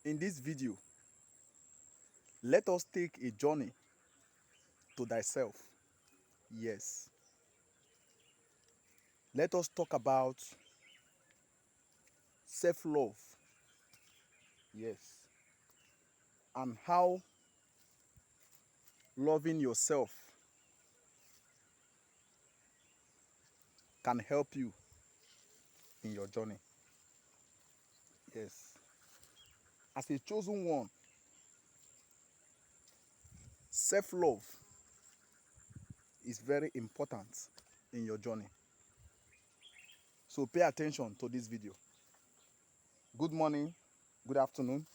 In this video, let us take a journey to thyself. Yes. Let us talk about self-love. Yes. And how loving yourself can help you in your journey. Yes. As a chosen one, self-love is very important in your journey. So pay attention to this video. Good morning, good afternoon,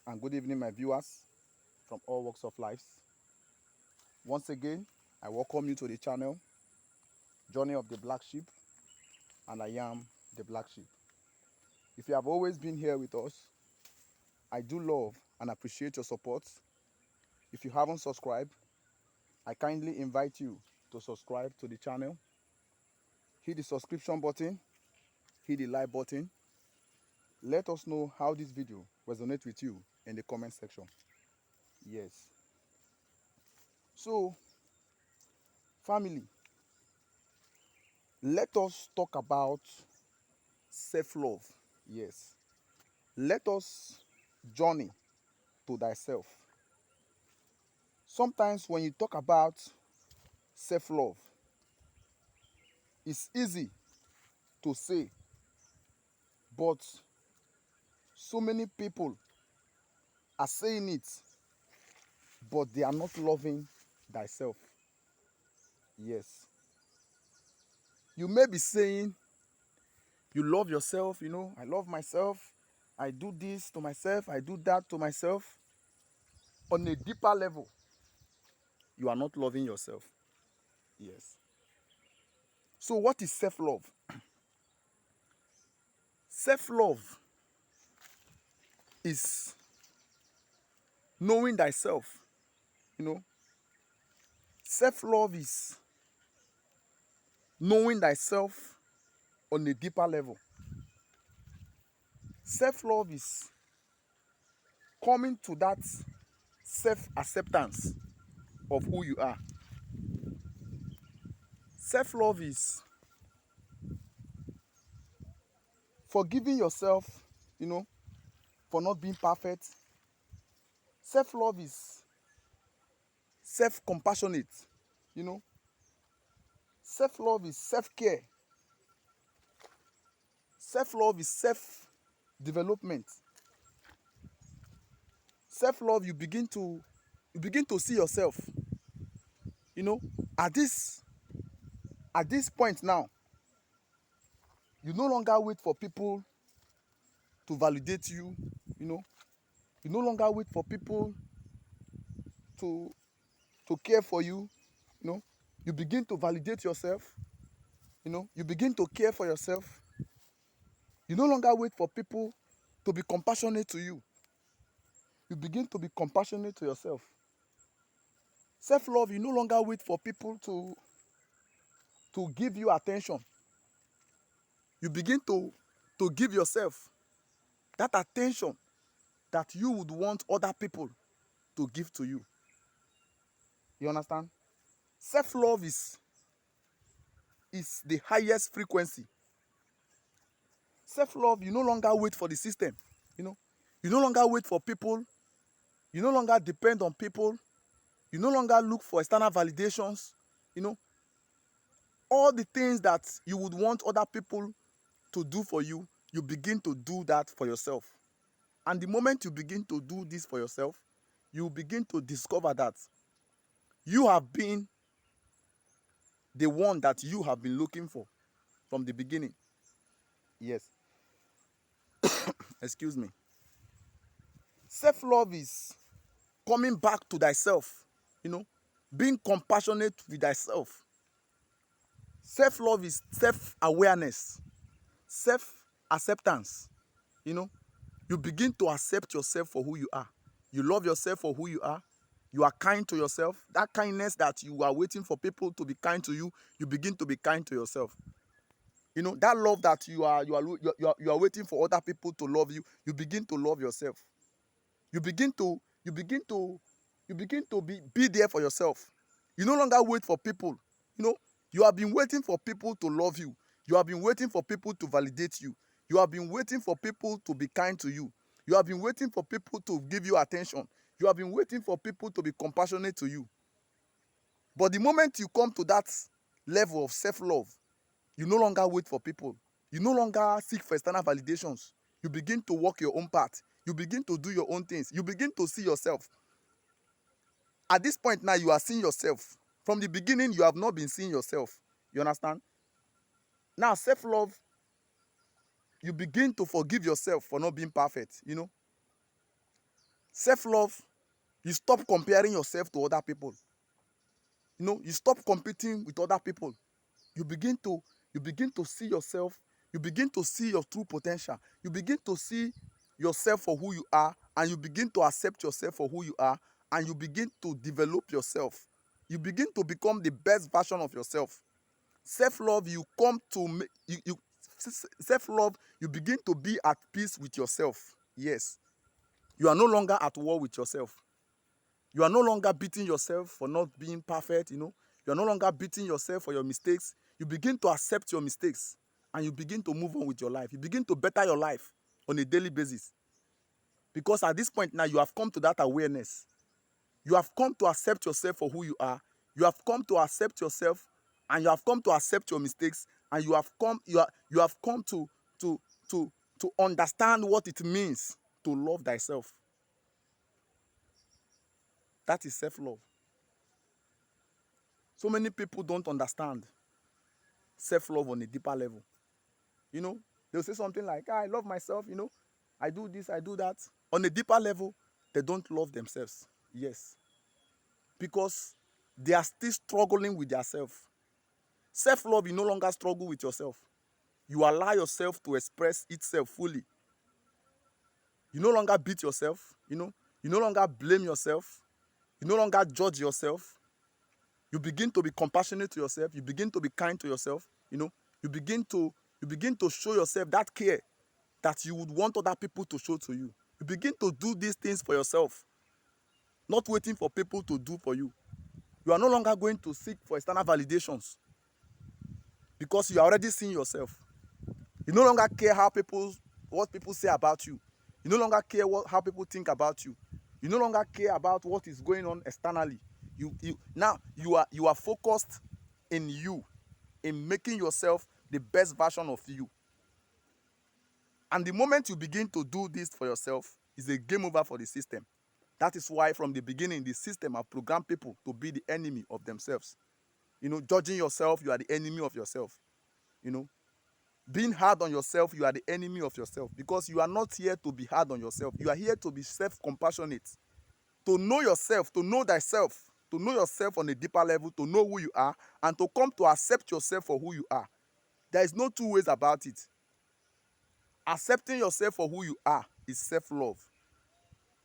and good evening, my viewers from all walks of life. Once again, I welcome you to the channel, Journey of the Black Sheep, and I am the Black Sheep. If you have always been here with us, I do love and appreciate your support. If you haven't subscribed, I kindly invite you to subscribe to the channel. Hit the subscription button, hit the like button. Let us know how this video resonates with you in the comment section. Yes. So, family, let us talk about self-love. Yes. Let us journey to thyself. Sometimes when you talk about self-love, it's easy to say, but so many people are saying it, but they are not loving thyself. Yes. You may be saying you love yourself, I love myself, I do this to myself, I do that to myself. On a deeper level, you are not loving yourself. Yes. So what is self-love? Self-love is knowing thyself. Self-love is knowing thyself on a deeper level. Self-love is coming to that self-acceptance of who you are. Self-love is forgiving yourself, for not being perfect. Self-love is self-compassionate, you know. Self-love is self-care. Self-love is self-development. Self-love, you begin to see yourself, at this point now. You no longer wait for people to validate you, you no longer wait for people to care for you. You begin to validate yourself. You begin to care for yourself. You no longer wait for people to be compassionate to you. You begin to be compassionate to yourself. Self-love, you no longer wait for people to give you attention. You begin to give yourself that attention that you would want other people to give to you. You understand? Self-love is the highest frequency. Self-love, you no longer wait for the system. You no longer wait for people. You no longer depend on people. You no longer look for external validations. All the things that you would want other people to do for you, you begin to do that for yourself. And the moment you begin to do this for yourself, you begin to discover that you have been the one that you have been looking for from the beginning. Yes. Excuse me. Self-love is coming back to thyself, being compassionate with thyself. Self-love is self-awareness, self-acceptance. You begin to accept yourself for who you are. You love yourself for who you are. You are kind to yourself. That kindness that you are waiting for people to be kind to you, you begin to be kind to yourself. That love that you are waiting for other people to love you, you begin to love yourself. You begin to be there for yourself. You no longer wait for people. You know, you have been waiting for people to love you. You have been waiting for people to validate you. You have been waiting for people to be kind to you. You have been waiting for people to give you attention. You have been waiting for people to be compassionate to you. But the moment you come to that level of self-love, you no longer wait for people. You no longer seek for external validations. You begin to walk your own path. You begin to do your own things. You begin to see yourself. At this point now, you are seeing yourself. From the beginning, you have not been seeing yourself. You understand? Now, self-love, you begin to forgive yourself for not being perfect, you know. Self-love, you stop comparing yourself to other people. You know, you stop competing with other people. You begin to see yourself. You begin to see your true potential. You begin to see yourself for who you are, and you begin to accept yourself for who you are, and you begin to develop yourself. You begin to become the best version of yourself. Self-love, you come to self-love, you begin to be at peace with yourself. Yes. You are no longer at war with yourself. You are no longer beating yourself for not being perfect, you know. You are no longer beating yourself for your mistakes. You begin to accept your mistakes, and you begin to move on with your life. You begin to better your life on a daily basis. Because at this point now, you have come to that awareness. You have come to accept yourself for who you are. You have come to accept yourself, and you have come to accept your mistakes, and you have come to to understand what it means to love thyself. That is self-love. So many people don't understand self-love on a deeper level. You know, they'll say something like, I love myself, you know, I do this, I do that. On a deeper level, they don't love themselves. Yes. Because they are still struggling with themselves. Self-love, you no longer struggle with yourself. You allow yourself to express itself fully. You no longer beat yourself, you know. You no longer blame yourself. You no longer judge yourself. You begin to be compassionate to yourself. You begin to be kind to yourself, you know. You begin to show yourself that care that you would want other people to show to you. You begin to do these things for yourself, not waiting for people to do for you. You are no longer going to seek for external validations because you are already seeing yourself. You no longer care what people say about you. You no longer care how people think about you. You no longer care about what is going on externally. Now you are focused in you, in making yourself the best version of you. And the moment you begin to do this for yourself, is a game over for the system. That is why from the beginning, the system have programmed people to be the enemy of themselves. You know, judging yourself, you are the enemy of yourself. You know, being hard on yourself, you are the enemy of yourself, because you are not here to be hard on yourself. You are here to be self-compassionate, to know yourself, to know thyself, to know yourself on a deeper level, to know who you are, and to come to accept yourself for who you are. There is no two ways about it. Accepting yourself for who you are is self-love.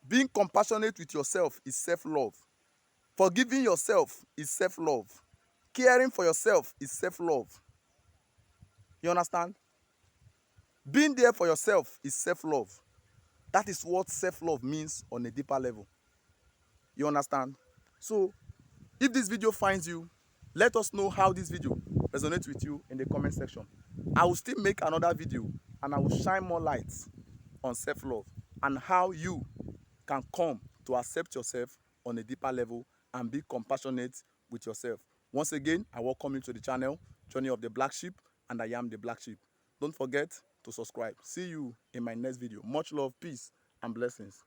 Being compassionate with yourself is self-love. Forgiving yourself is self-love. Caring for yourself is self-love. You understand? Being there for yourself is self-love. That is what self-love means on a deeper level. You understand? So, if this video finds you, let us know how this video resonates with you in the comment section. I will still make another video, and I will shine more light on self-love and how you can come to accept yourself on a deeper level and be compassionate with yourself. Once again, I welcome you to the channel, Journey of the Black Sheep, and I am the Black Sheep. Don't forget to subscribe. See you in my next video. Much love, peace, and blessings.